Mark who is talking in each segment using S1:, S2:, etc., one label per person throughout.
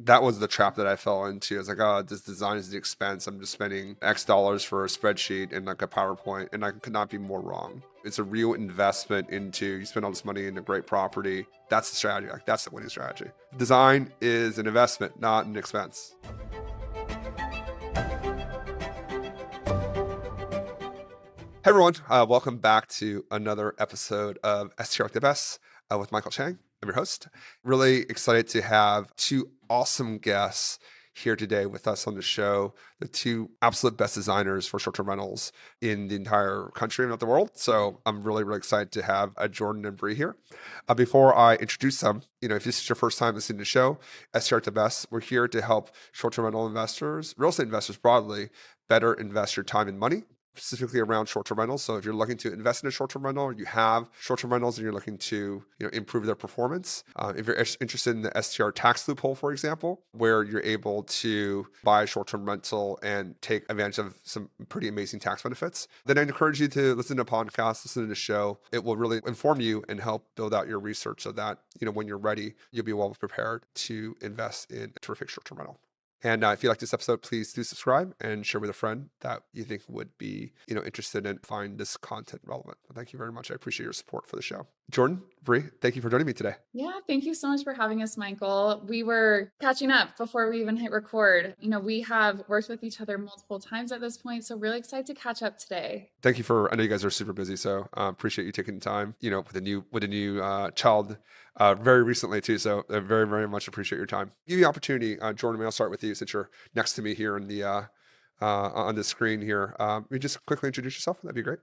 S1: that was the trap that I fell into. I was like, oh, this design is the expense. I'm just spending X dollars for a spreadsheet and like a PowerPoint, and I could not be more wrong. It's a real investment into, you spend all this money in a great property. That's the strategy. Like, that's the winning strategy. Design is an investment, not an expense. Hey everyone, welcome back to another episode of STR the Best with Michael Chang. I'm your host. Really excited to have two awesome guests here today with us on the show, the two absolute best designers for short-term rentals in the entire country and not the world. So I'm really, really excited to have Jordan and Bree here. Before I introduce them, if this is your first time listening to the show, STR the Best, we're here to help short-term rental investors, real estate investors broadly, better invest your time and money, specifically around short-term rentals. So if you're looking to invest in a short-term rental, or you have short-term rentals and you're looking to improve their performance, if you're interested in the STR tax loophole, for example, where you're able to buy a short-term rental and take advantage of some pretty amazing tax benefits, then I'd encourage you to listen to podcasts, listen to the show. It will really inform you and help build out your research so that when you're ready, you'll be well prepared to invest in a terrific short-term rental. And if you like this episode, please do subscribe and share with a friend that you think would be, interested in find this content relevant. Thank you very much. I appreciate your support for the show. Jordan, Bree, thank you for joining me today.
S2: Yeah, thank you so much for having us, Michael. We were catching up before we even hit record. We have worked with each other multiple times at this point, so really excited to catch up today.
S1: Thank you I know you guys are super busy, so appreciate you taking the time, with a new child very recently too. So I very, very much appreciate your time. Give you the opportunity, Jordan, maybe I'll start with you since you're next to me here in the on the screen here. You just quickly introduce yourself. That'd be great.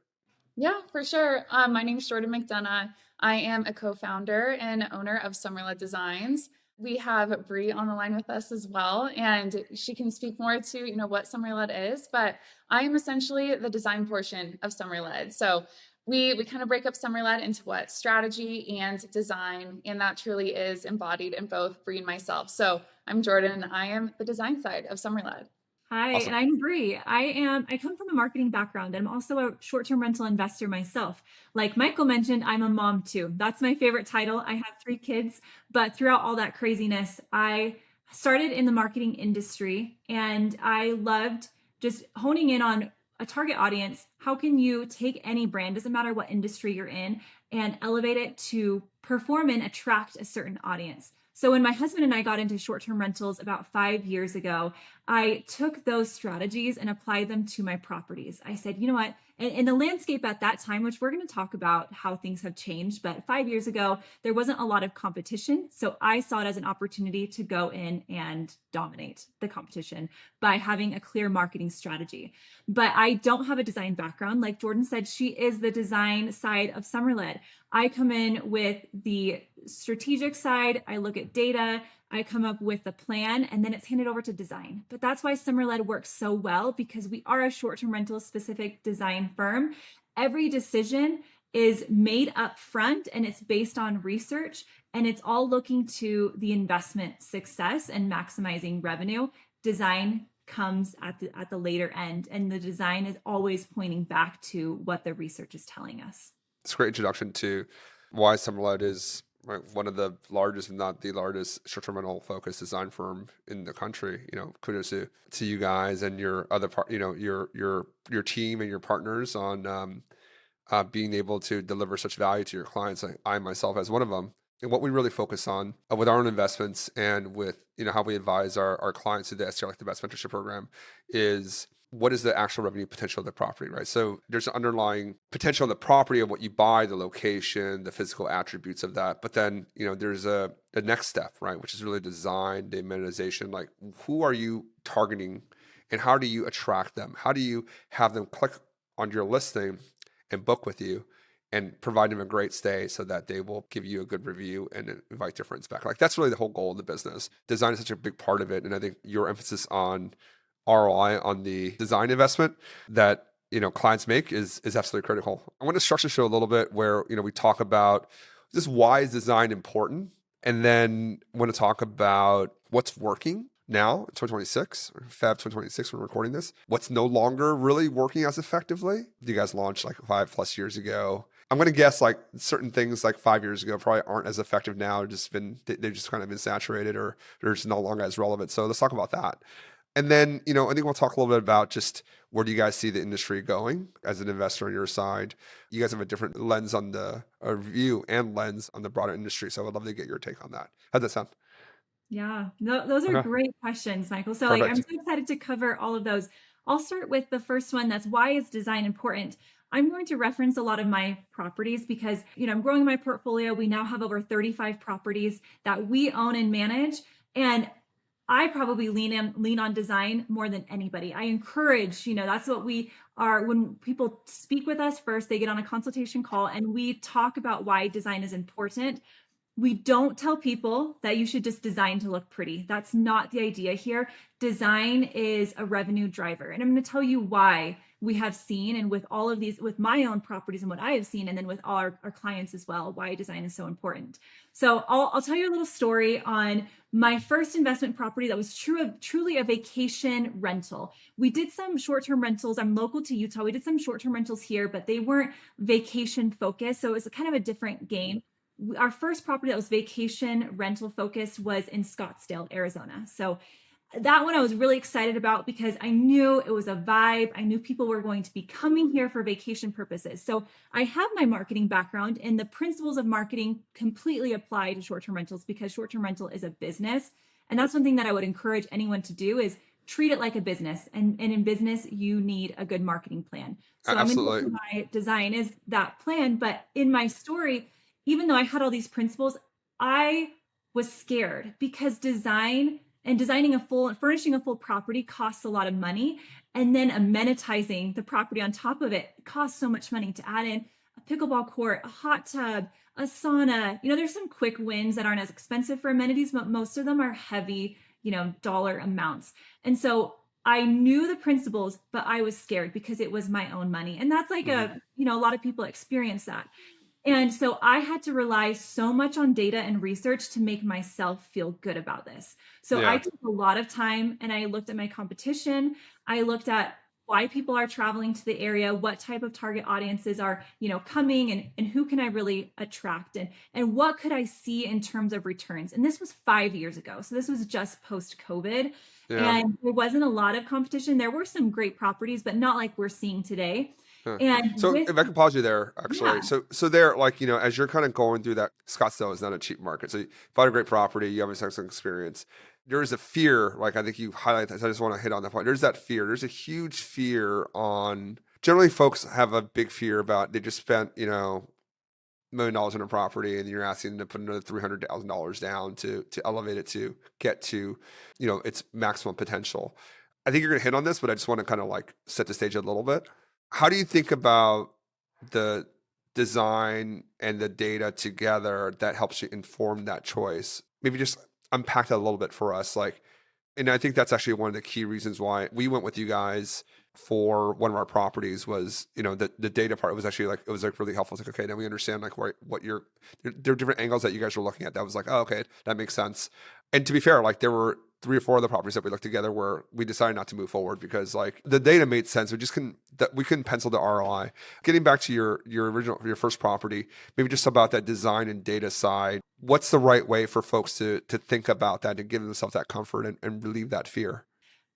S2: Yeah, for sure. My name is Jordan McDonough. I am a co-founder and owner of Somerled Designs. We have Bree on the line with us as well, and she can speak more to what Somerled is. But I am essentially the design portion of Somerled. So we kind of break up Somerled into what strategy and design, and that truly is embodied in both Bree and myself. So I'm Jordan, and I am the design side of Somerled.
S3: Hi,
S1: Awesome.
S3: and I'm Bree. I come from a marketing background, and I'm also a short-term rental investor myself. Like Michael mentioned, I'm a mom too. That's my favorite title. I have 3 kids, but throughout all that craziness, I started in the marketing industry, and I loved just honing in on a target audience. How can you take any brand, doesn't matter what industry you're in, and elevate it to perform and attract a certain audience? So when my husband and I got into short-term rentals about 5 years ago, I took those strategies and applied them to my properties. I said, you know what? In the landscape at that time, which we're going to talk about how things have changed, but 5 years ago, there wasn't a lot of competition. So I saw it as an opportunity to go in and dominate the competition by having a clear marketing strategy. But I don't have a design background. Like Jordan said, she is the design side of Somerled. I come in with the strategic side. I look at data. I come up with a plan, and then it's handed over to design. But that's why Somerled works so well, because we are a short-term rental specific design firm. Every decision is made up front, and it's based on research, and it's all looking to the investment success and maximizing revenue. Design comes at the later end, and the design is always pointing back to what the research is telling us.
S1: It's a great introduction to why Somerled is one of the largest, if not the largest, short-term rental focused design firm in the country. Kudos to you guys and your other part, your team and your partners on being able to deliver such value to your clients. I myself as one of them. And what we really focus on with our own investments and with how we advise our clients through the STR the Best mentorship program is, what is the actual revenue potential of the property, right? So there's an underlying potential of the property of what you buy, the location, the physical attributes of that. But then, there's a next step, right? Which is really design, the amenitization. Like, who are you targeting and how do you attract them? How do you have them click on your listing and book with you and provide them a great stay so that they will give you a good review and invite their friends back? Like, that's really the whole goal of the business. Design is such a big part of it. And I think your emphasis on ROI on the design investment that clients make is absolutely critical. I want to structure the show a little bit where we talk about just why is design important, and then I want to talk about what's working now in 2026, or Feb 2026 when we're recording this, what's no longer really working as effectively. You guys launched like 5+ years ago, I'm going to guess like certain things like 5 years ago probably aren't as effective now. They've just kind of been saturated or they're just no longer as relevant. So let's talk about that. And then, I think we'll talk a little bit about just where do you guys see the industry going as an investor on your side? You guys have a different lens on a view and lens on the broader industry. So I would love to get your take on that. How's that sound?
S3: Yeah, no, those are
S1: Okay,
S3: great questions, Michael. So I'm
S1: perfect.
S3: so excited to cover all of those. I'll start with the first one. That's why is design important? I'm going to reference a lot of my properties because, I'm growing my portfolio. We now have over 35 properties that we own and manage. And I probably lean on design more than anybody. I encourage, that's what we are. When people speak with us first, they get on a consultation call and we talk about why design is important. We don't tell people that you should just design to look pretty. That's not the idea here. Design is a revenue driver. And I'm going to tell you why we have seen, and with all of these, with my own properties and what I have seen, and then with all our clients as well, why design is so important. So I'll tell you a little story on my first investment property that was truly a vacation rental. We did some short-term rentals. I'm local to Utah. We did some short-term rentals here, but they weren't vacation focused. So it was kind of a different game. Our first property that was vacation rental focused was in Scottsdale, Arizona. So that one I was really excited about because I knew it was a vibe. I knew people were going to be coming here for vacation purposes. So I have my marketing background, and the principles of marketing completely apply to short-term rentals because short-term rental is a business. And that's one thing that I would encourage anyone to do is treat it like a business. And in business, you need a good marketing plan. So I'm going to
S1: Absolutely.
S3: go my design is that plan. But in my story, even though I had all these principles, I was scared because furnishing a full property costs a lot of money. And then amenitizing the property on top of it costs so much money to add in a pickleball court, a hot tub, a sauna. There's some quick wins that aren't as expensive for amenities, but most of them are heavy, dollar amounts. And so I knew the principles, but I was scared because it was my own money. And that's like
S1: Mhm.
S3: a lot of people experience that. And so I had to rely so much on data and research to make myself feel good about this. So I
S1: Yeah.
S3: took a lot of time and I looked at my competition. I looked at why people are traveling to the area, what type of target audiences are, coming, and who can I really attract, and what could I see in terms of returns. And this was 5 years ago. So this was just post-COVID.
S1: Yeah.
S3: And there wasn't a lot of competition. There were some great properties, but not like we're seeing today.
S1: Huh.
S3: And
S1: So
S3: with
S1: if I could pause you there, actually.
S3: yeah.
S1: So there, like, as you're kind of going through that, Scottsdale is not a cheap market. So you bought a great property, you obviously have some experience. There is a fear, like I think you highlight that. So I just want to hit on that point. There's that fear. There's a huge fear on generally folks have a big fear about they just spent, $1 million on a property and you're asking them to put another $300,000 down to elevate it to get to, its maximum potential. I think you're gonna hit on this, but I just want to kind of like set the stage a little bit. How do you think about the design and the data together that helps you inform that choice? Maybe just unpack that a little bit for us. And I think that's actually one of the key reasons why we went with you guys for one of our properties was, the data part was actually like, it was like really helpful. It's like, okay, now we understand like there are different angles that you guys were looking at. That was like, oh, okay, that makes sense. And to be fair, like there were 3 or 4 other properties that we looked together where we decided not to move forward because like the data made sense. We couldn't pencil the ROI. Getting back to your first property, maybe just about that design and data side. What's the right way for folks to think about that, to give themselves that comfort and relieve that fear?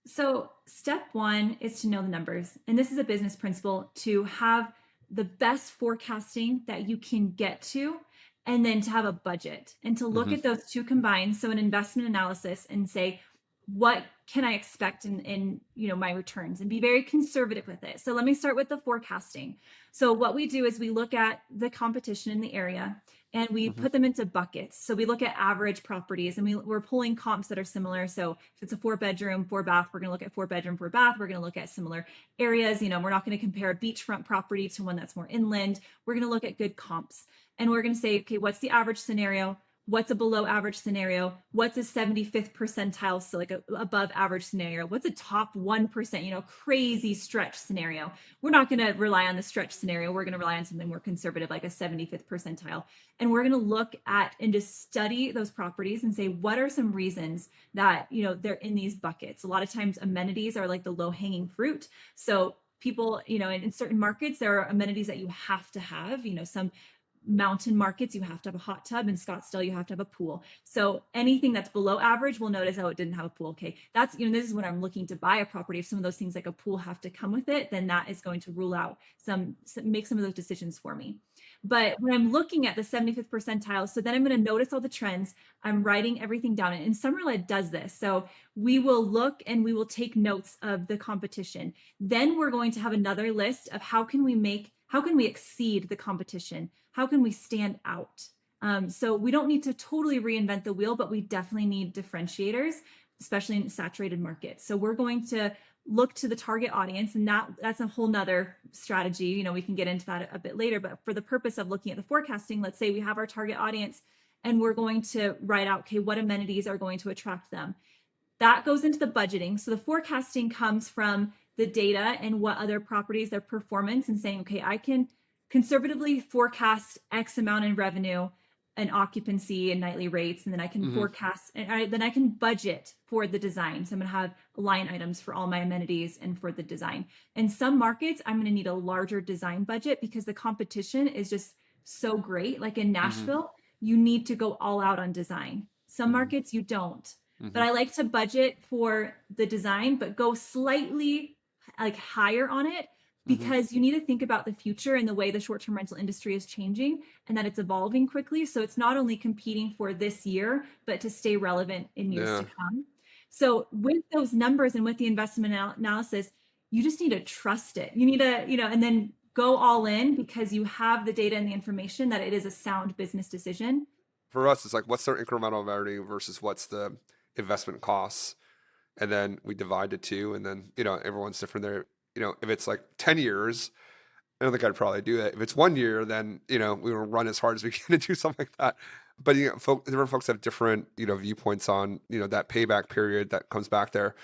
S3: So, step one is to know the numbers. And this is a business principle to have the best forecasting that you can get to, and then to have a budget and to look
S1: Hmm.
S3: at those two combined. So, an investment analysis and say, what can I expect in my returns, and be very conservative with it. So let me start with the forecasting. So what we do is we look at the competition in the area and we
S1: Hmm.
S3: put them into buckets. So we look at average properties and we're pulling comps that are similar. So if it's a 4-bedroom, 4-bath, we're going to look at 4-bedroom, 4-bath. We're going to look at similar areas. We're not going to compare a beachfront property to one that's more inland. We're going to look at good comps and we're going to say, okay, what's the average scenario? What's a below average scenario? What's a 75th percentile, so like a above average scenario? What's a top 1%, crazy stretch scenario? We're not going to rely on the stretch scenario. We're going to rely on something more conservative, like a 75th percentile. And we're going to look at and just study those properties and say, what are some reasons that, they're in these buckets? A lot of times amenities are like the low hanging fruit. So people, in certain markets, there are amenities that you have to have, some mountain markets, you have to have a hot tub. In Scottsdale, you have to have a pool. So anything that's below average, we'll notice, oh, it didn't have a pool. Okay. That's, this is when I'm looking to buy a property. If some of those things like a pool have to come with it, then that is going to rule out make some of those decisions for me. But when I'm looking at the 75th percentile, so then I'm going to notice all the trends. I'm writing everything down. And Somerled does this. So we will look and we will take notes of the competition. Then we're going to have another list of how can we exceed the competition? How can we stand out? So we don't need to totally reinvent the wheel, but we definitely need differentiators, especially in saturated markets. So we're going to look to the target audience, and that's a whole nother strategy. We can get into that a bit later, but for the purpose of looking at the forecasting, let's say we have our target audience and we're going to write out, okay, what amenities are going to attract them? That goes into the budgeting. So the forecasting comes from the data and what other properties, their performance, and saying, okay, I can conservatively forecast X amount in revenue and occupancy and nightly rates. And then I can forecast, and then I can budget for the design. So I'm going to have line items for all my amenities and for the design. In some markets, I'm going to need a larger design budget because the competition is just so great. Like in Nashville, you need to go all out on design. Some markets you don't. But I like to budget for the design, but go slightly like higher on it, because you need to think about the future and the way the short-term rental industry is changing and that it's evolving quickly. So it's not only competing for this year, but to stay relevant in years to come. So with those numbers and with the investment analysis, you just need to trust it. You need to, and then go all in because you have the data and the information that it is a sound business decision.
S1: For us, it's like, what's their incremental value versus what's the investment costs? And then we divide the two, and then, everyone's different there. If it's like 10 years, I don't think I'd probably do that. If it's 1 year, then, we will run as hard as we can to do something like that. But, different folks have different, viewpoints on, that payback period that comes back there.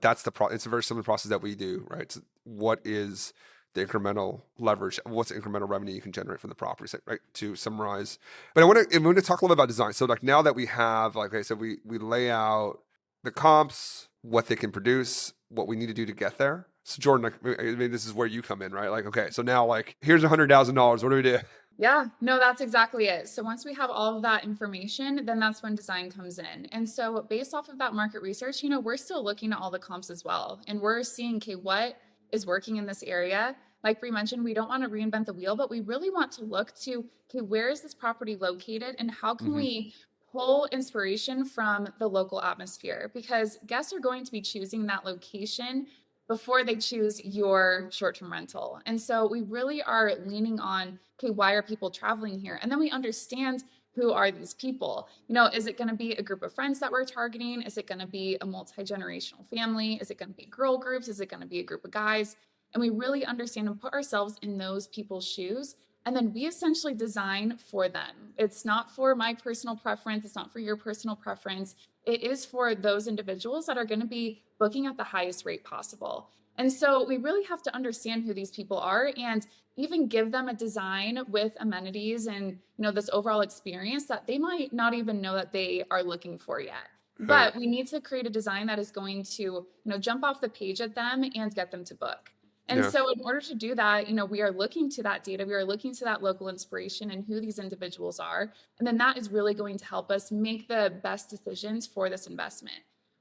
S1: That's it's a very similar process that we do, right? So what is the incremental leverage? What's the incremental revenue you can generate from the property, right? To summarize. But I want to talk a little bit about design. So like now that we have, like I said, we lay out the comps, what they can produce, what we need to do to get there. So Jordan, this is where you come in, right? Like, okay, so now like, here's $100,000. What do we do?
S2: Yeah, no, that's exactly it. So once we have all of that information, then that's when design comes in. And so based off of that market research, we're still looking at all the comps as well. And we're seeing, okay, what is working in this area? Like Bree mentioned, we don't want to reinvent the wheel, but we really want to look to, okay, where is this property located and how can we pull inspiration from the local atmosphere? Because guests are going to be choosing that location before they choose your short-term rental. And so we really are leaning on, okay, why are people traveling here? And then we understand, who are these people? Is it going to be a group of friends that we're targeting? Is it going to be a multi-generational family? Is it going to be girl groups? Is it going to be a group of guys? And we really understand and put ourselves in those people's shoes. And then we essentially design for them. It's not for my personal preference. It's not for your personal preference. It is for those individuals that are going to be booking at the highest rate possible. And so we really have to understand who these people are and even give them a design with amenities and, this overall experience that they might not even know that they are looking for yet. But we need to create a design that is going to, jump off the page at them and get them to book. And so in order to do that, we are looking to that data, we are looking to that local inspiration and who these individuals are. And then that is really going to help us make the best decisions for this investment,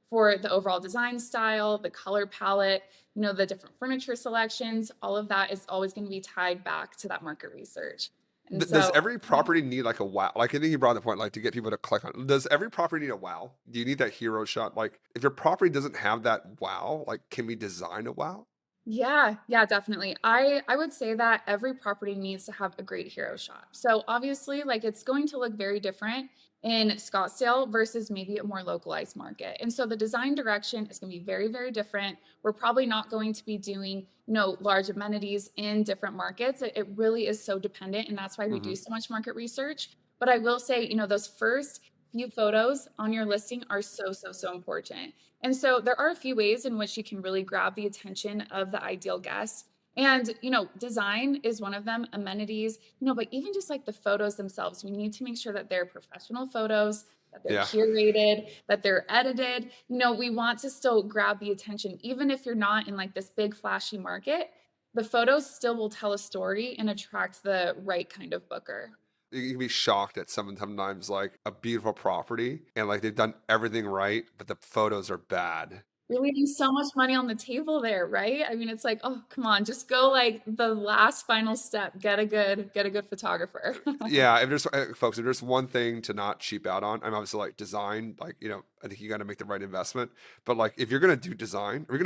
S2: for the overall design style, the color palette, the different furniture selections. All of that is always going to be tied back to that market research. And
S1: Does every property need like a wow? Like I think you brought the point, like to get people to click on. Does every property need a wow? Do you need that hero shot? Like if your property doesn't have that wow, like can we design a wow?
S2: Yeah, definitely. I would say that every property needs to have a great hero shot. So obviously, like it's going to look very different in Scottsdale versus maybe a more localized market. And so the design direction is going to be very, very different. We're probably not going to be doing, large amenities in different markets. It really is so dependent. And that's why we do so much market research. But I will say, those first few photos on your listing are so important. And so there are a few ways in which you can really grab the attention of the ideal guest. And, design is one of them, amenities, but even just like the photos themselves, we need to make sure that they're professional photos, that they're curated, that they're edited. We want to still grab the attention, even if you're not in like this big flashy market. the photos still will tell a story and attract the right kind of booker.
S1: You can be shocked at sometimes like a beautiful property and like they've done everything right, but the photos are bad.
S2: You're leaving so much money on the table there, right? I mean, it's like, oh, come on, just go like the last final step. Get a good photographer.
S1: Yeah, if there's folks, if there's one thing to not cheap out on, I'm obviously like design, like I think you got to make the right investment. But like if you're gonna do design, if you're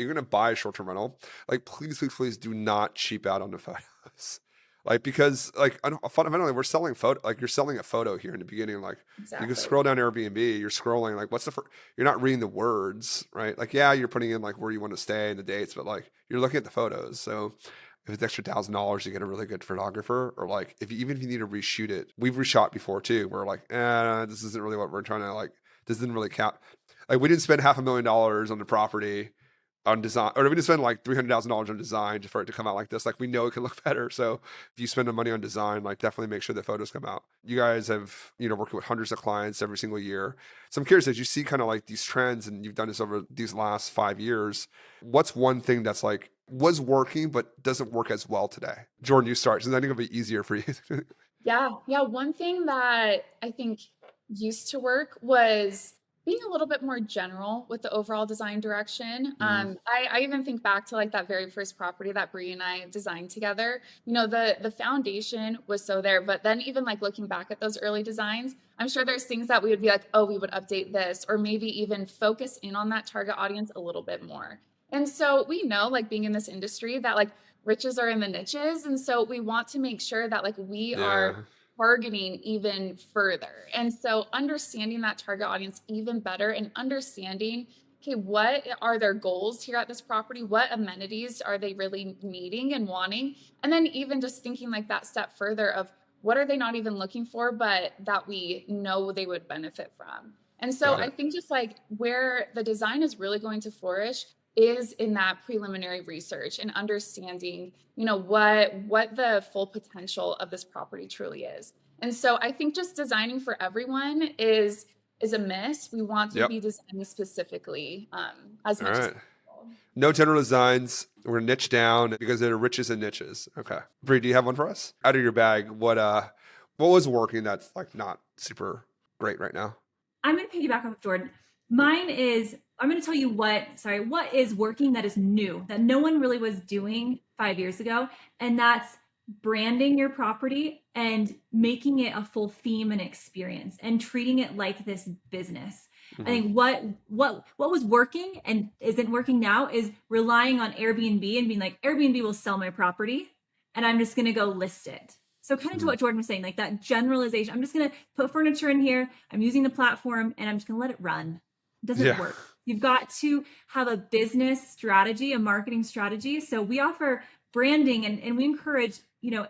S1: gonna buy a short-term rental, like please do not cheap out on the photos. Like because like fundamentally we're selling photo, like you're selling a photo here in the beginning. Like you can
S2: Exactly.
S1: scroll down Airbnb, you're scrolling like you're not reading the words, right? Like yeah, you're putting in like where you want to stay and the dates, but like you're looking at the photos. So if it's extra $1,000 to get a really good photographer, or like even if you need to reshoot it, we've reshot before too. We're like, this isn't really what we're trying to like. This didn't really count. Like we didn't spend $500,000 on the property on design, or we didn't spend like $300,000 on design for it to come out like this. Like we know it can look better. So if you spend the money on design, like definitely make sure the photos come out. You guys have working with hundreds of clients every single year. So I'm curious, as you see kind of like these trends, and you've done this over these last 5 years, what's one thing that's like was working but doesn't work as well today? Jordan, you start. So I think it'll be easier for you.
S2: Yeah. Yeah. One thing that I think used to work was being a little bit more general with the overall design direction.
S1: Mm,
S2: I even think back to like that very first property that Bree and I designed together. The foundation was so there, but then even like looking back at those early designs, I'm sure there's things that we would be like, oh, we would update this, or maybe even focus in on that target audience a little bit more. And so we know, like being in this industry, that like riches are in the niches. And so we want to make sure that like we are
S1: yeah.
S2: targeting even further. And so understanding that target audience even better and understanding, okay, what are their goals here at this property? What amenities are they really needing and wanting? And then even just thinking like that step further of what are they not even looking for, but that we know they would benefit from. And so
S1: Got
S2: I
S1: it.
S2: think just like where the design is really going to flourish is in that preliminary research and understanding, what the full potential of this property truly is. And so I think just designing for everyone is a miss. We want to
S1: Yep.
S2: be designing specifically, as
S1: All
S2: much as
S1: right.
S2: possible.
S1: No general designs. We're niche down because there are riches and niches. Okay. Bree, do you have one for us? Out of your bag, what was working that's like not super great right now?
S3: I'm going to piggyback off of Jordan. Mine is, I'm going to tell you what is working that is new, that no one really was doing 5 years ago. And that's branding your property and making it a full theme and experience and treating it like this business. I
S1: Hmm.
S3: think what was working and isn't working now is relying on Airbnb and being like, Airbnb will sell my property and I'm just going to go list it. So kind of to
S1: Hmm.
S3: what Jordan was saying, like that generalization. I'm just going to put furniture in here. I'm using the platform and I'm just going to let it run. It doesn't
S1: Yeah.
S3: work. You've got to have a business strategy, a marketing strategy. So we offer branding and we encourage,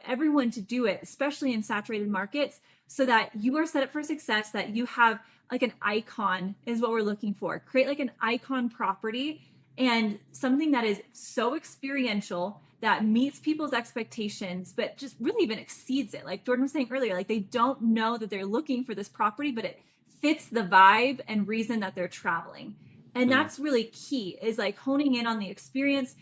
S3: everyone to do it, especially in saturated markets, so that you are set up for success, that you have like an icon is what we're looking for. Create like an icon property and something that is so experiential that meets people's expectations, but just really even exceeds it. Like Jordan was saying earlier, like they don't know that they're looking for this property, but it fits the vibe and reason that they're traveling. And
S1: Hmm.
S3: that's really key, is like honing in on the experience.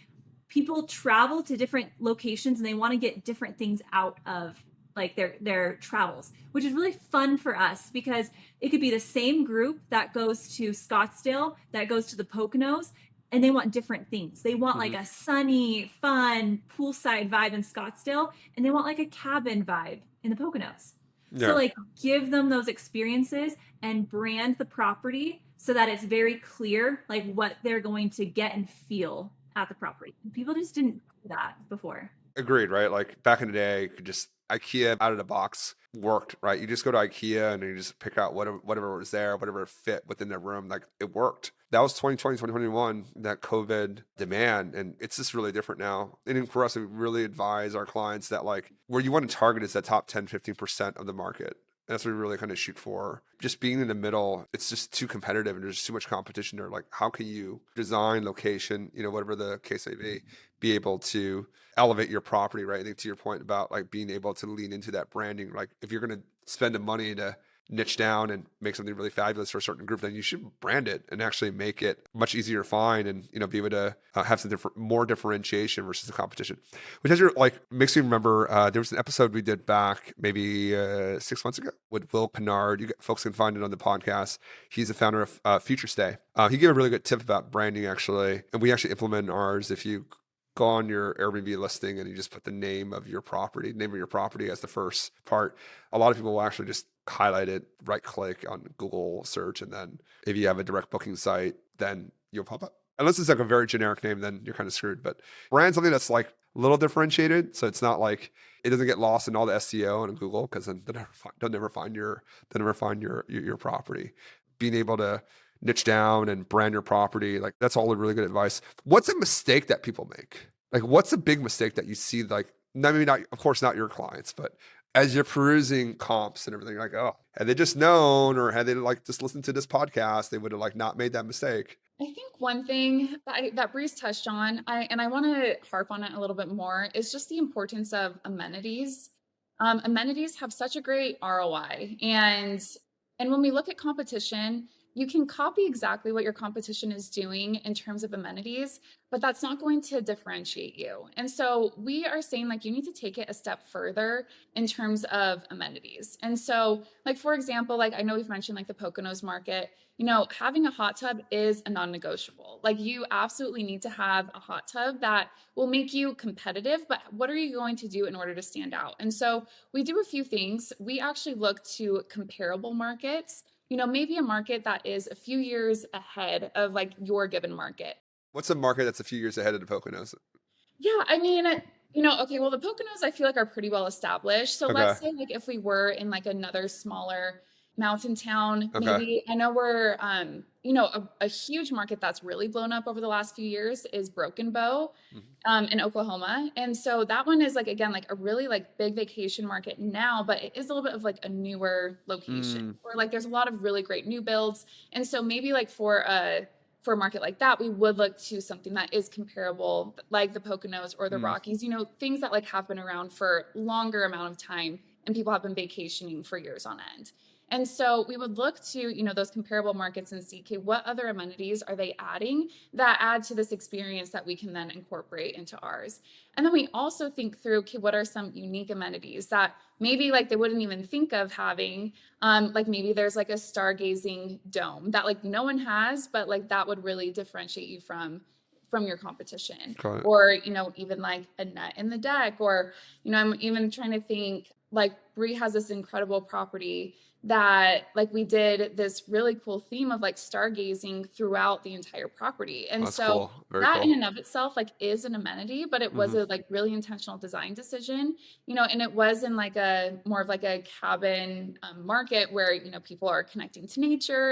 S3: People travel to different locations and they want to get different things out of like their travels, which is really fun for us because it could be the same group that goes to Scottsdale, that goes to the Poconos, and they want different things. They want
S1: Hmm.
S3: like a sunny, fun, poolside vibe in Scottsdale, and they want like a cabin vibe in the Poconos. So
S1: Yeah.
S3: like give them those experiences and brand the property so that it's very clear like what they're going to get and feel at the property. People just didn't do that before.
S1: Agreed, right? Like back in the day, you could just IKEA out of the box worked, right? You just go to IKEA and you just pick out whatever was there, whatever fit within their room. Like it worked. That was 2020, 2021, that COVID demand. And it's just really different now. And for us, we really advise our clients that like where you want to target is that top 10, 15% of the market. That's what we really kind of shoot for. Just being in the middle, it's just too competitive and there's too much competition there. Like, how can you design, location, whatever the case may be able to elevate your property, right? I think to your point about like being able to lean into that branding, like if you're going to spend the money to niche down and make something really fabulous for a certain group, then you should brand it and actually make it much easier to find and, be able to have some more differentiation versus the competition. Which makes me remember there was an episode we did back maybe 6 months ago with Will Kennard. Folks can find it on the podcast. He's the founder of Future Stay. He gave a really good tip about branding actually, and we actually implemented ours. If you go on your Airbnb listing and you just put the name of your property as the first part, a lot of people will actually just highlight it, right click on Google search, and then if you have a direct booking site, then you'll pop up. Unless it's like a very generic name, then you're kind of screwed. But brand something that's like a little differentiated, so it's not like it doesn't get lost in all the SEO on Google, because then they'll never find your property. Being able to niche down and brand your property, like that's all really good advice. What's a mistake that people make? Like, what's a big mistake that you see? Like, maybe not, of course, not your clients, but as you're perusing comps and everything, like, oh, had they just known, or had they like just listened to this podcast, they would have like not made that mistake.
S2: I think one thing that Bree's touched on, I want to harp on it a little bit more, is just the importance of amenities. Amenities have such a great ROI, and when we look at competition, you can copy exactly what your competition is doing in terms of amenities, but that's not going to differentiate you. And so we are saying like you need to take it a step further in terms of amenities. And so like, for example, like I know we've mentioned like the Poconos market, having a hot tub is a non-negotiable. Like you absolutely need to have a hot tub that will make you competitive, but what are you going to do in order to stand out? And so we do a few things. We actually look to comparable markets, maybe a market that is a few years ahead of like your given market.
S1: What's a market that's a few years ahead of the Poconos?
S2: Yeah, I mean, okay, well, the Poconos I feel like are pretty well established. So let's say like if we were in like another smaller mountain town, maybe I know we're, a huge market that's really blown up over the last few years is Broken Bow in Oklahoma. And so that one is like, again, like a really like big vacation market now, but it is a little bit of like a newer location where like there's a lot of really great new builds. And so maybe like for a market like that, we would look to something that is comparable, like the Poconos or the Rockies, things that like have been around for longer amount of time and people have been vacationing for years on end. And so we would look to, those comparable markets and see, okay, what other amenities are they adding that add to this experience that we can then incorporate into ours? And then we also think through, okay, what are some unique amenities that maybe like they wouldn't even think of having? Like maybe there's like a stargazing dome that like no one has, but like that would really differentiate you from your competition. Or, even like a net in the deck, or, I'm even trying to think like Bree has this incredible property that like we did this really cool theme of like stargazing throughout the entire property. And so that in and of itself like is an amenity, but it was a like really intentional design decision, and it was in like a more of like a cabin market where, people are connecting to nature.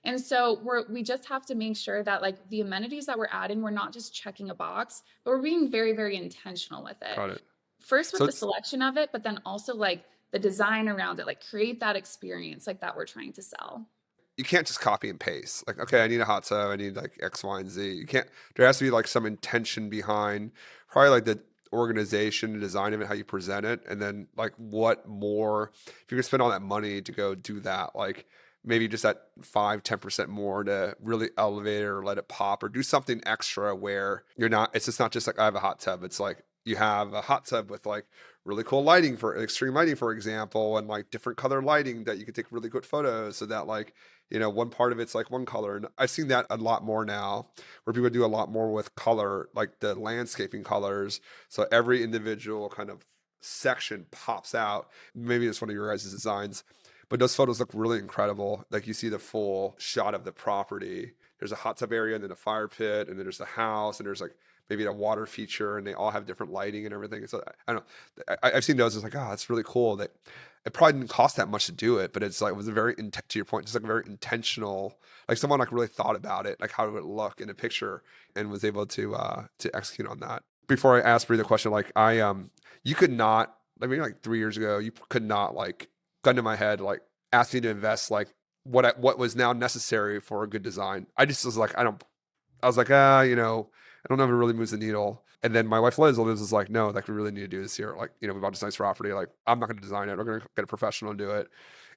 S2: And so we just have to make sure that like the amenities that we're adding, we're not just checking a box, but we're being very, very intentional with it.
S1: Got it.
S2: First with the selection of it, but then also like the design around it, like create that experience like that we're trying to sell.
S1: You can't just copy and paste. Like, okay, I need a hot tub, I need like X, Y, and Z. You can't, there has to be like some intention behind probably like the organization, the design of it, how you present it. And then like what more, if you're gonna spend all that money to go do that, like maybe just that 5-10% more to really elevate it or let it pop or do something extra where it's just not just like I have a hot tub. It's like you have a hot tub with like really cool lighting, for extreme lighting, for example, and like different color lighting that you can take really good photos, so that like, one part of it's like one color. And I've seen that a lot more now where people do a lot more with color, like the landscaping colors. So every individual kind of section pops out. Maybe it's one of your guys' designs, but those photos look really incredible. Like you see the full shot of the property. There's a hot tub area and then a fire pit, and then there's the house, and there's like maybe a water feature, and they all have different lighting and everything. So I don't know. I've seen those. It's like, oh, it's really cool. That it probably didn't cost that much to do it, but it's like, it was a very, to your point, just like a very intentional, like someone like really thought about it, like how it would look in a picture, and was able to execute on that. Before I ask Bree the question, like you could not, I mean, like 3 years ago, you could not like gun to my head, like ask me to invest like what was now necessary for a good design. I just was like, I was like, I don't know if it really moves the needle. And then my wife Liz was like, no, like we really need to do this here. Like, we bought this nice property. Like, I'm not going to design it. We're going to get a professional to do it.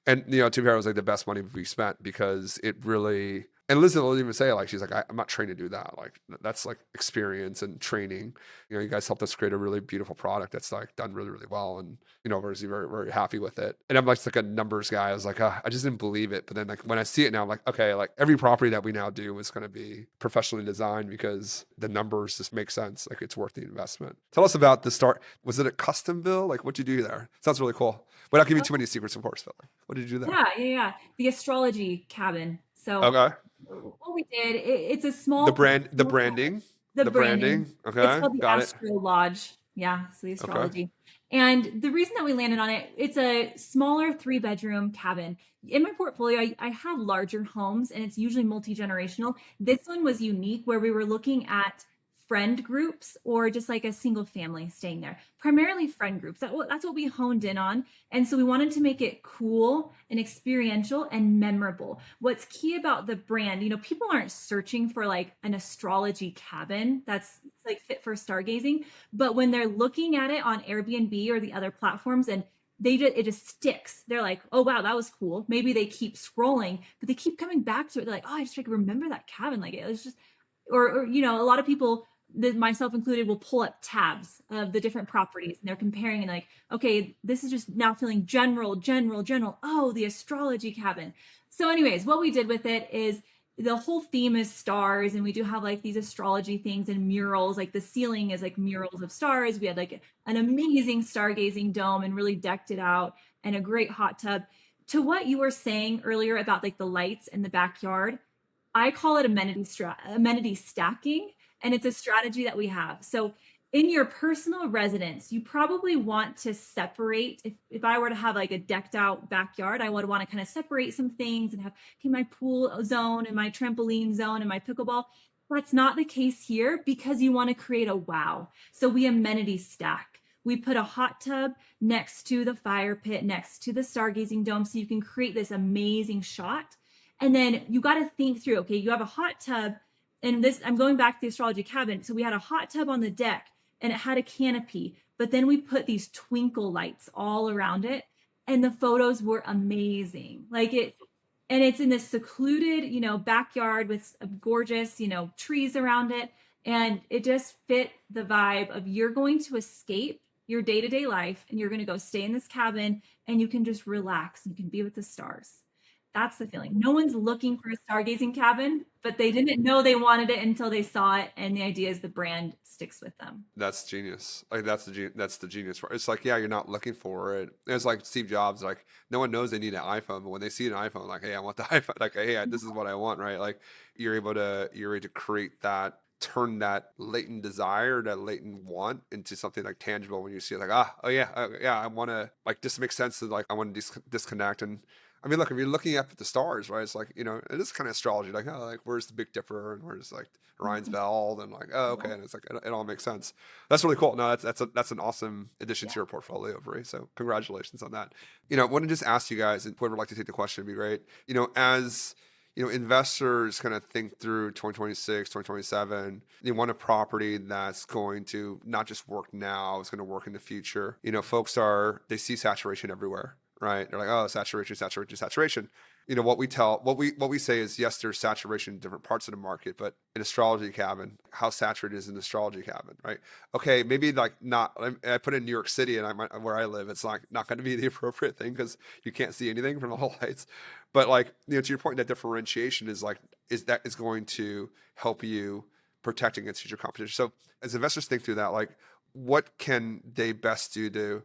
S1: And, to be fair, it was like the best money we spent because it really, and Elizabeth will even say, like, she's like, I'm not trained to do that. Like, that's like experience and training. You guys helped us create a really beautiful product that's like done really, really well. And, we're very, very happy with it. And I'm like a numbers guy. I was like, I just didn't believe it. But then like when I see it now, I'm like, okay, like every property that we now do is going to be professionally designed because the numbers just make sense. Like it's worth the investment. Tell us about the start. Was it a custom bill? Like what'd you do there? Sounds really cool. Without giving too many secrets, of course, but like, what did you do there?
S3: Yeah. The astrology cabin. So
S1: Okay.
S3: what we did, it's a small
S1: The branding.
S3: the
S1: The branding.
S3: It's
S1: Okay.
S3: called the
S1: Got it.
S3: Astro Lodge. Yeah, so the
S1: Okay.
S3: astrology. And the reason that we landed on it, it's a smaller 3-bedroom cabin. In my portfolio, I have larger homes and it's usually multi-generational. This one was unique where we were looking at friend groups or just like a single family staying there, primarily friend groups. That's what we honed in on. And so we wanted to make it cool and experiential and memorable. What's key about the brand, people aren't searching for like an astrology cabin that's like fit for stargazing, but when they're looking at it on Airbnb or the other platforms and it just sticks. They're like, oh wow, that was cool. Maybe they keep scrolling, but they keep coming back to it. They're like, oh, I just like remember that cabin. Like it was just, or a lot of people, myself included, will pull up tabs of the different properties and they're comparing and like, okay, this is just now feeling general. Oh, the astrology cabin. So anyways, what we did with it is the whole theme is stars, and we do have like these astrology things and murals. Like the ceiling is like murals of stars. We had like an amazing stargazing dome and really decked it out, and a great hot tub. To what you were saying earlier about like the lights in the backyard, I call it amenity stacking. And it's a strategy that we have. So in your personal residence, you probably want to separate. If I were to have like a decked out backyard, I would want to kind of separate some things and have my pool zone and my trampoline zone and my pickleball. That's not the case here because you want to create a wow. So we amenity stack. We put a hot tub next to the fire pit, next to the stargazing dome, so you can create this amazing shot. And then you got to think through, okay, you have a hot tub. And this, I'm going back to the astrology cabin. So we had a hot tub on the deck and it had a canopy, but then we put these twinkle lights all around it. And the photos were amazing. And it's in this secluded, backyard with gorgeous, trees around it. And it just fit the vibe of you're going to escape your day-to-day life and you're going to go stay in this cabin and you can just relax. You can be with the stars. That's the feeling. No one's looking for a stargazing cabin, but they didn't know they wanted it until they saw it. And the idea is the brand sticks with them.
S1: That's genius. Like that's the genius part. It's like, yeah, you're not looking for it. It's like Steve Jobs, like no one knows they need an iPhone, but when they see an iPhone, like, hey, I want the iPhone. Like, hey, this is what I want, right? Like you're able to create that, turn that latent desire, that latent want into something like tangible when you see it, like, I want to, like, this makes sense. Like I want to disconnect. And I mean, look, if you're looking up at the stars, right? It's like, it is kind of astrology. Like, oh, like where's the Big Dipper and where's like Orion's Belt, and like, oh, okay, and it's like it all makes sense. That's really cool. No, that's an awesome addition to your portfolio, Brie. So congratulations on that. I want to just ask you guys, and whoever would like to take the question would be great. As investors kind of think through 2026, 2027, they want a property that's going to not just work now, it's going to work in the future. Folks they see saturation everywhere. Right? They're like, oh, saturation. What we say is, yes, there's saturation in different parts of the market, but in astrology cabin, how saturated is an astrology cabin, right? Okay, maybe like not. I put it in New York City, and where I live, it's like not going to be the appropriate thing because you can't see anything from the lights. But like, to your point, that differentiation is going to help you protect against future competition. So as investors think through that, like, what can they best do to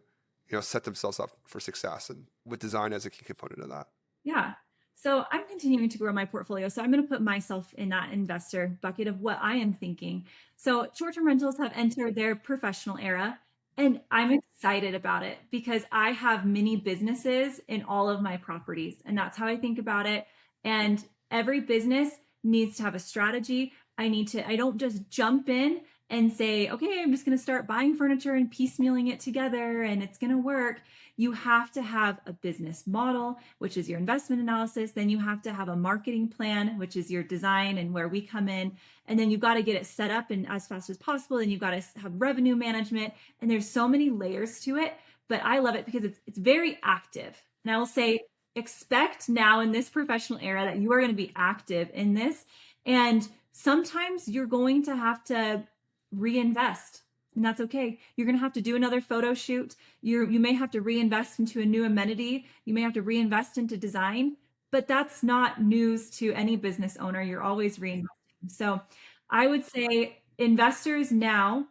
S1: set themselves up for success, and with design as a key component of that?
S3: Yeah. So I'm continuing to grow my portfolio. So I'm going to put myself in that investor bucket of what I am thinking. So short-term rentals have entered their professional era, and I'm excited about it because I have mini businesses in all of my properties, and that's how I think about it. And every business needs to have a strategy. I don't just jump in and say, okay, I'm just going to start buying furniture and piecemealing it together and it's going to work. You have to have a business model, which is your investment analysis. Then you have to have a marketing plan, which is your design and where we come in. And then you've got to get it set up and as fast as possible. And you've got to have revenue management. And there's so many layers to it, but I love it because it's very active. And I will say expect now in this professional era that you are going to be active in this. And sometimes you're going to have to reinvest. And that's okay. You're going to have to do another photo shoot. You may have to reinvest into a new amenity. You may have to reinvest into design, but that's not news to any business owner. You're always reinvesting. So I would say investors now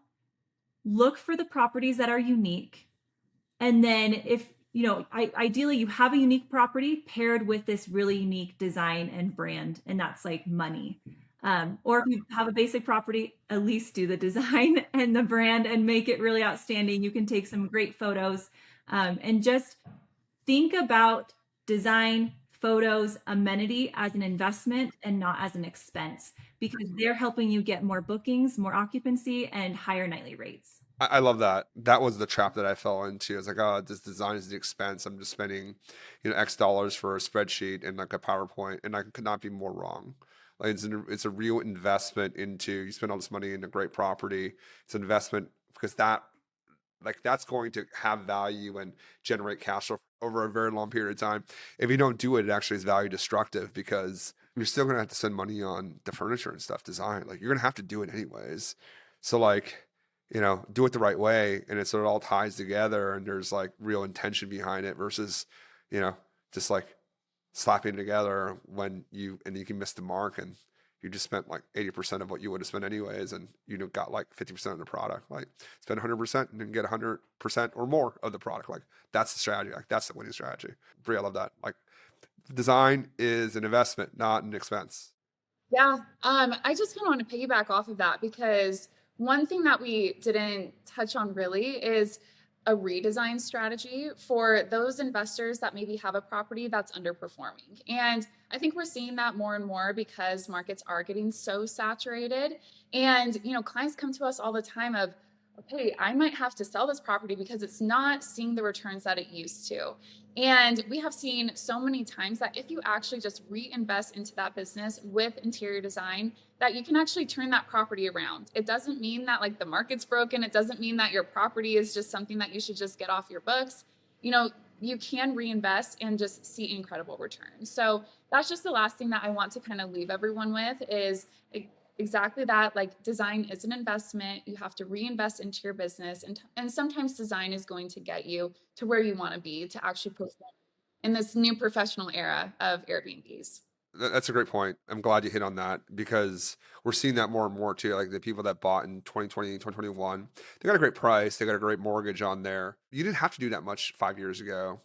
S3: look for the properties that are unique. And then if, ideally you have a unique property paired with this really unique design and brand, and that's like money. Or if you have a basic property, at least do the design and the brand and make it really outstanding. You can take some great photos, and just think about design, photos, amenity as an investment and not as an expense, because they're helping you get more bookings, more occupancy, and higher nightly rates.
S1: I love that. That was the trap that I fell into. It's like, oh, this design is the expense. I'm just spending, X dollars for a spreadsheet and like a PowerPoint, and I could not be more wrong. Like it's a real investment into, you spend all this money in a great property. It's an investment because that's going to have value and generate cash flow over a very long period of time. If you don't do it, it actually is value destructive because you're still going to have to spend money on the furniture and stuff, design. Like you're going to have to do it anyways. So like, do it the right way, and it all ties together, and there's like real intention behind it versus, just like slapping it together when you can miss the mark and you just spent like 80% of what you would have spent anyways, and got like 50% of the product. Like spend 100% and then get 100% or more of the product. Like that's the strategy. Like that's the winning strategy. Brie, I love that. Like design is an investment, not an expense.
S2: Yeah. I just kind of want to piggyback off of that, because one thing that we didn't touch on really is a redesign strategy for those investors that maybe have a property that's underperforming. And I think we're seeing that more and more because markets are getting so saturated. And, clients come to us all the time of, okay, I might have to sell this property because it's not seeing the returns that it used to. And we have seen so many times that if you actually just reinvest into that business with interior design, that you can actually turn that property around. It doesn't mean that like the market's broken. It doesn't mean that your property is just something that you should just get off your books. You can reinvest and just see incredible returns. So that's just the last thing that I want to kind of leave everyone with is exactly that. Like design is an investment. You have to reinvest into your business, and sometimes design is going to get you to where you want to be to actually perform in this new professional era of Airbnbs.
S1: That's a great point. I'm glad you hit on that because we're seeing that more and more too. Like the people that bought in 2020, 2021, they got a great price. They got a great mortgage on there. You didn't have to do that much 5 years ago.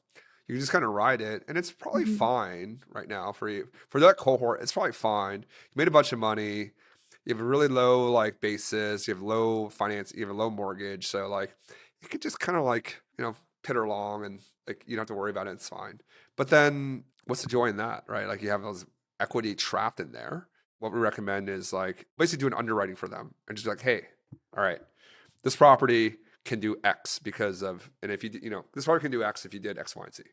S1: You can just kind of ride it, and it's probably fine right now for you. For that cohort, it's probably fine. You made a bunch of money. You have a really low like basis. You have low finance. You have a low mortgage. So like you could just kind of like pitter along, and like you don't have to worry about it. It's fine. But then what's the joy in that, right? Like you have those equity trapped in there. What we recommend is like basically do an underwriting for them and just be like, hey, all right, this property can do X because of, and if you this property can do X if you did X, Y, and Z.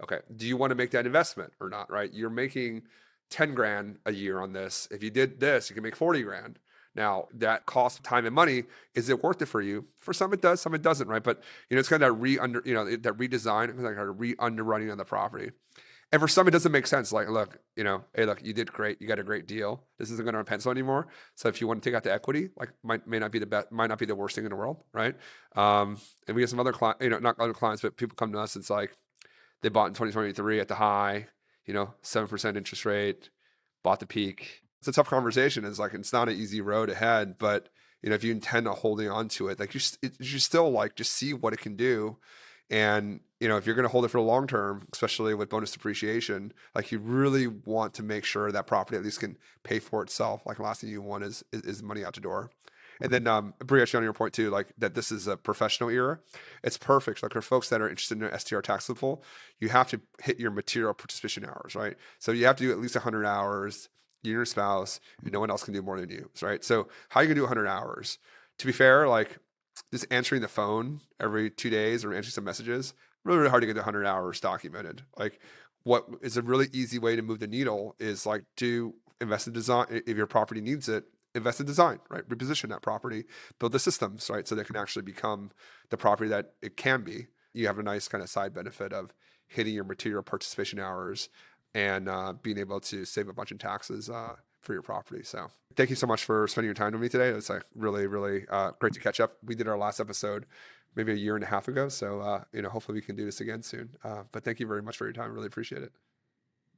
S1: Okay, do you want to make that investment or not? Right, you're making 10 grand a year on this. If you did this, you can make 40 grand. Now that cost time and money, is it worth it for you? For some it does, some it doesn't, right? But it's kind of that redesign, like a re-underwriting on the property. And for some, it doesn't make sense. Like, look, hey, look, you did great. You got a great deal. This isn't going to pencil anymore. So if you want to take out the equity, like, may not be the best, might not be the worst thing in the world, right? And we have some other clients, not other clients, but people come to us. It's like they bought in 2023 at the high, 7% interest rate, bought the peak. It's a tough conversation. It's like it's not an easy road ahead, but if you intend on holding on to it, like you still like just see what it can do. And, if you're going to hold it for the long term, especially with bonus depreciation, like you really want to make sure that property at least can pay for itself. Like the last thing you want is money out the door. And then, Brie, actually on your point too, like that this is a professional era. It's perfect. Like for folks that are interested in an STR tax loophole, you have to hit your material participation hours, right? So you have to do at least 100 hours, you and your spouse, and no one else can do more than you, right? So how are you going to do 100 hours? To be fair, like just answering the phone every 2 days or answering some messages, really, really hard to get the 100 hours documented. Like what is a really easy way to move the needle is like to invest in design. If your property needs it, invest in design, right? Reposition that property, build the systems, right? So they can actually become the property that it can be. You have a nice kind of side benefit of hitting your material participation hours and being able to save a bunch in taxes for your property. So thank you so much for spending your time with me today. It was like really, really great to catch up. We did our last episode maybe a year and a half ago. So, hopefully we can do this again soon. But thank you very much for your time. Really appreciate it.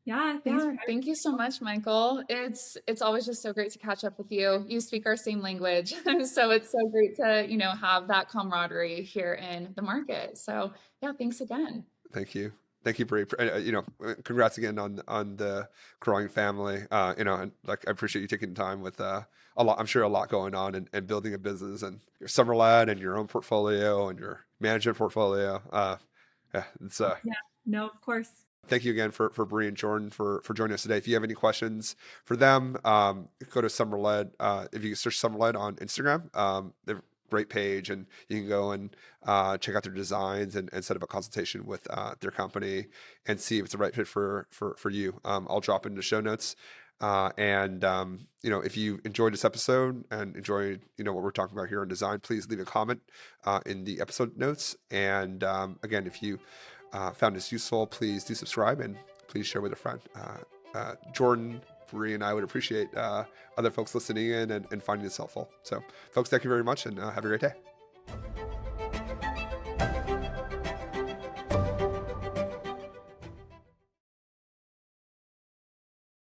S3: Yeah, thanks for
S2: Yeah, thank you so much, Michael. It's always just so great to catch up with you. You speak our same language, so it's so great to have that camaraderie here in the market. So yeah, thanks again.
S1: Thank you. Thank you, Bree. Congrats again on the growing family. And like I appreciate you taking time with a lot. I'm sure a lot going on and building a business and your Somerled and your own portfolio and your management portfolio. Yeah, it's
S3: Yeah, no, of course.
S1: Thank you again for Bree and Jordan for joining us today. If you have any questions for them, go to Somerled. If you search Somerled on Instagram, they're a great page, and you can go and check out their designs and set up a consultation with their company and see if it's the right fit for you. I'll drop into show notes. If you enjoyed this episode and enjoyed, what we're talking about here on design, please leave a comment in the episode notes. And again, if you found this useful, please do subscribe and please share with a friend. Jordan, Bree, and I would appreciate other folks listening in and finding this helpful. So, folks, thank you very much and have a great day.